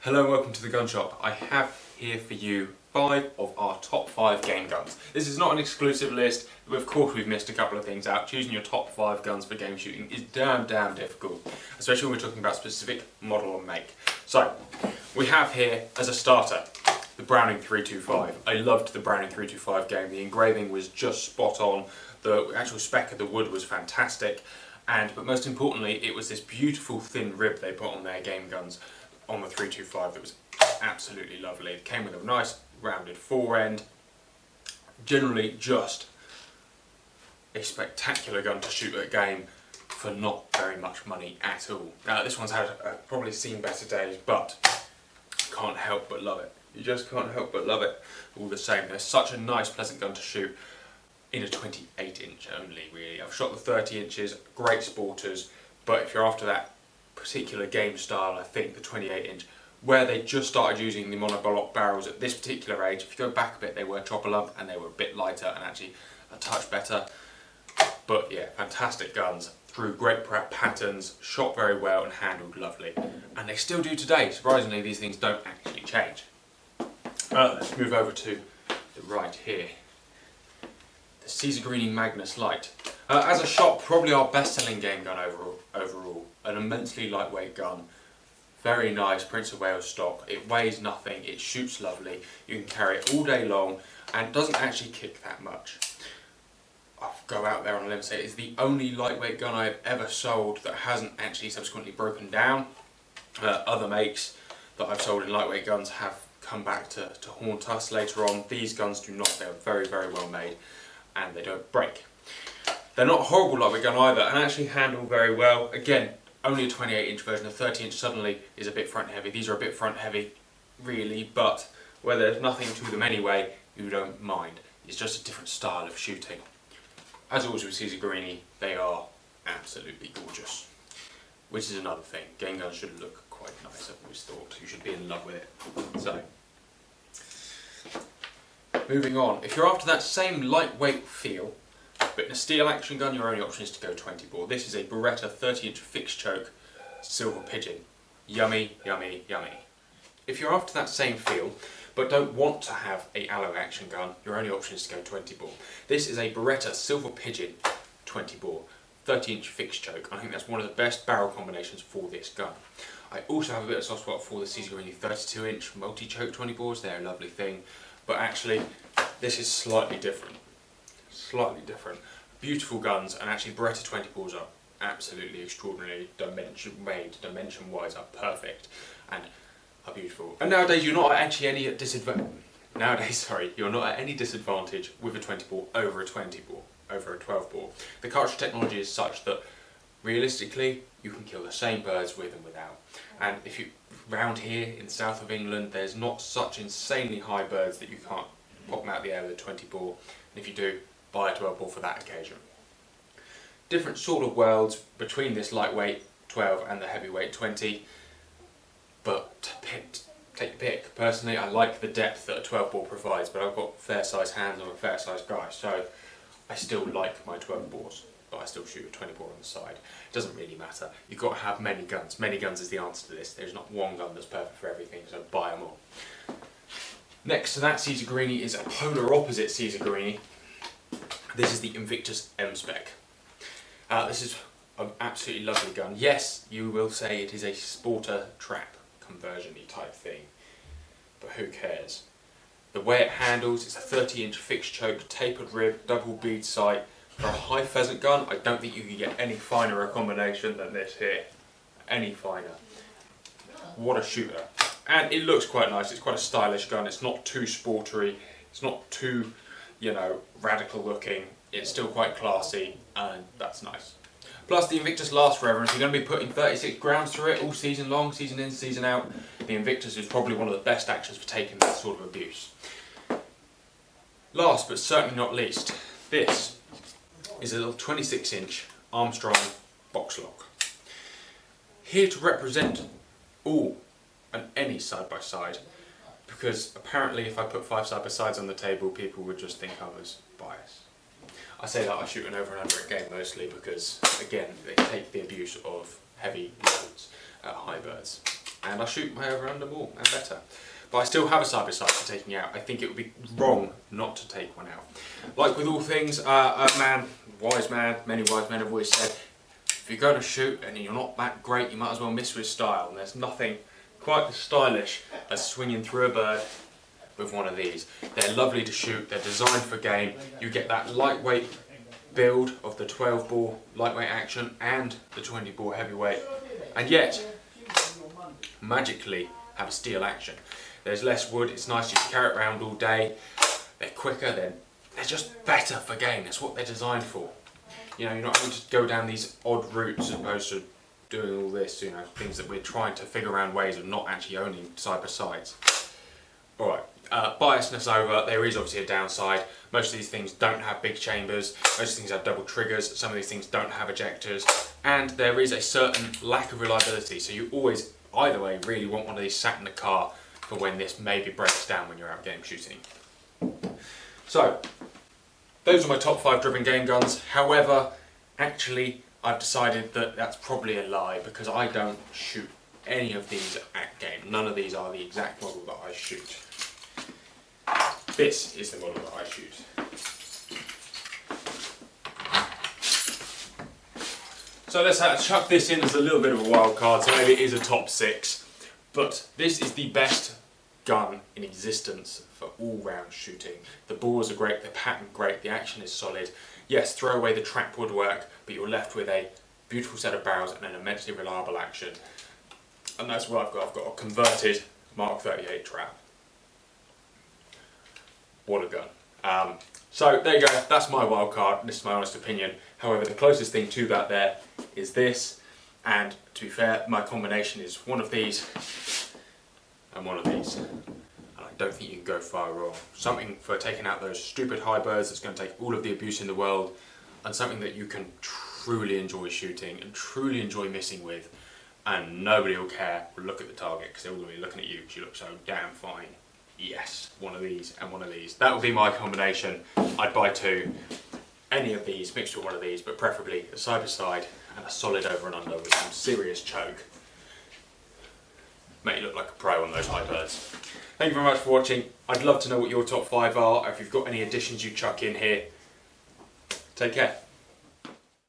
Hello and welcome to the gun shop. I have here for you 5 of our top 5 game guns. This is not an exclusive list, but of course we've missed a couple of things out. Choosing your top 5 guns for game shooting is damn difficult, especially when we're talking about specific model and make. So, we have here, as a starter, the Browning 325. I loved the Browning 325 game. The engraving was just spot on. The actual spec of the wood was fantastic. But most importantly, it was this beautiful thin rib they put on their game guns on the 325 that was absolutely lovely. It came with a nice rounded fore end. Generally just a spectacular gun to shoot at a game for not very much money at all. This one's had probably seen better days, but can't help but love it. You just can't help but love it all the same. They're such a nice, pleasant gun to shoot in a 28 inch only, really. I've shot the 30 inches, great sporters, but if you're after that particular game style, I think the 28 inch, where they just started using the monoblock barrels at this particular age, if you go back a bit, they were chopper lump and they were a bit lighter and actually a touch better. But yeah, fantastic guns, through great patterns, shot very well and handled lovely. And they still do today. Surprisingly, these things don't actually change. Let's move over to the right here. The Guerini Magnus Light. As a shot, probably our best-selling game gun overall. An immensely lightweight gun. Very nice Prince of Wales stock. It weighs nothing, it shoots lovely. You can carry it all day long and doesn't actually kick that much. I'll go out there on a limb and say it's the only lightweight gun I've ever sold that hasn't actually subsequently broken down. Other makes that I've sold in lightweight guns have come back to haunt us later on. These guns do not. They're very well made and they don't break. They're not a horrible lightweight gun either and actually handle very well. Again, only a 28 inch version. A 30 inch suddenly is a bit front heavy. These are a bit front heavy really, but where there's nothing to them anyway, you don't mind. It's just a different style of shooting. As always with Guerini, they are absolutely gorgeous. Which is another thing. Game guns should look quite nice, I've always thought. You should be in love with it. So, moving on. If you're after that same lightweight feel, but in a steel action gun, your only option is to go 20 bore. This is a Beretta 30 inch fixed choke silver Pigeon. Yummy. If you're after that same feel, but don't want to have a allo action gun, your only option is to go 20 bore. This is a Beretta silver Pigeon 20 bore, 30 inch fixed choke. I think that's one of the best barrel combinations for this gun. I also have a bit of soft spot for the Guerini 32 inch multi-choke 20 bores. They're a lovely thing, but actually this is slightly different. Beautiful guns, and actually Beretta 20 bores are absolutely extraordinarily dimension wise are perfect and are beautiful. And nowadays you're not actually any disadvantage. You're not at any disadvantage with a 20 bore over a 20 bore, over a 12 bore. The cartridge technology is such that realistically you can kill the same birds with and without. And if you round here in the south of England, there's not such insanely high birds that you can't pop them out the air with a 20 bore. And if you do, buy a 12 bore for that occasion. Different sort of worlds between this lightweight 12 and the heavyweight 20, but take your pick. Personally, I like the depth that a 12 bore provides, but I've got fair size hands, I'm a fair size guy, so I still like my 12 bores, but I still shoot a 20 bore on the side. It doesn't really matter. You've got to have many guns. Many guns is the answer to this. There's not one gun that's perfect for everything, so buy them all. Next to that Guerini is a polar opposite Guerini. This is the Invictus M-Spec. This is an absolutely lovely gun. Yes, you will say it is a sporter trap conversion-y type thing, but who cares? The way it handles, it's a 30 inch fixed choke, tapered rib, double bead sight. For a high pheasant gun, I don't think you can get any finer a combination than this here. Any finer. What a shooter. And it looks quite nice. It's quite a stylish gun. It's not too sportery. It's not too, radical looking. It's still quite classy, and that's nice. Plus, the Invictus lasts forever, and if you're going to be putting 36 grams through it all season long, season in, season out, the Invictus is probably one of the best actions for taking that sort of abuse. Last, but certainly not least, this is a little 26 inch Armstrong Boxlock. Here to represent all and any side-by-side, because apparently if I put 5 side-by-sides on the table, people would just think I was biased. I say that I shoot an over and under at game mostly because, again, they take the abuse of heavy loads at high birds. and I shoot my over under more and better. But I still have a side-by-side for taking out. I think it would be wrong not to take one out. Like with all things, wise man, many wise men have always said, if you're going to shoot and you're not that great, you might as well miss with style. And there's nothing quite as stylish as swinging through a bird with one of these. They're lovely to shoot, they're designed for game. You get that lightweight build of the 12 bore lightweight action and the 20 bore heavyweight, and yet magically have a steel action. There's less wood, it's nice, you can carry it around all day, they're quicker, they're just better for game. That's what they're designed for. You know, you're not having to go down these odd routes as opposed to doing all this, you know, things that we're trying to figure out ways of not actually owning side-by-sides. Alright, biasness over, there is obviously a downside. Most of these things don't have big chambers, most of these things have double triggers, some of these things don't have ejectors, and there is a certain lack of reliability, so you always, either way, really want one of these sat in the car for when this maybe breaks down when you're out game shooting. So, those are my top 5 driven game guns. However, actually I've decided that that's probably a lie because I don't shoot any of these at game. None of these are the exact model that I shoot. This is the model that I shoot. So let's chuck this in as a little bit of a wild card, so maybe it is a top 6. But this is the best gun in existence for all-round shooting. The bores are great, the pattern great, the action is solid. Yes, throw away the trap woodwork, but you're left with a beautiful set of barrels and an immensely reliable action. And that's what I've got. I've got a converted Mark 38 trap. What a gun. So there you go, that's my wild card, this is my honest opinion. However, the closest thing to that there is this, and to be fair, my combination is one of these and one of these. And I don't think you can go far wrong. Something for taking out those stupid high birds that's going to take all of the abuse in the world, and something that you can truly enjoy shooting and truly enjoy missing with, and nobody will care or look at the target because they're all going to be looking at you because you look so damn fine. Yes, one of these and one of these. That would be my combination. I'd buy 2. Any of these mixed with one of these, but preferably a side-by-side and a solid over and under with some serious choke. Make you look like a pro on those high birds. Thank you very much for watching. I'd love to know what your top 5 are. If you've got any additions you chuck in here. Take care.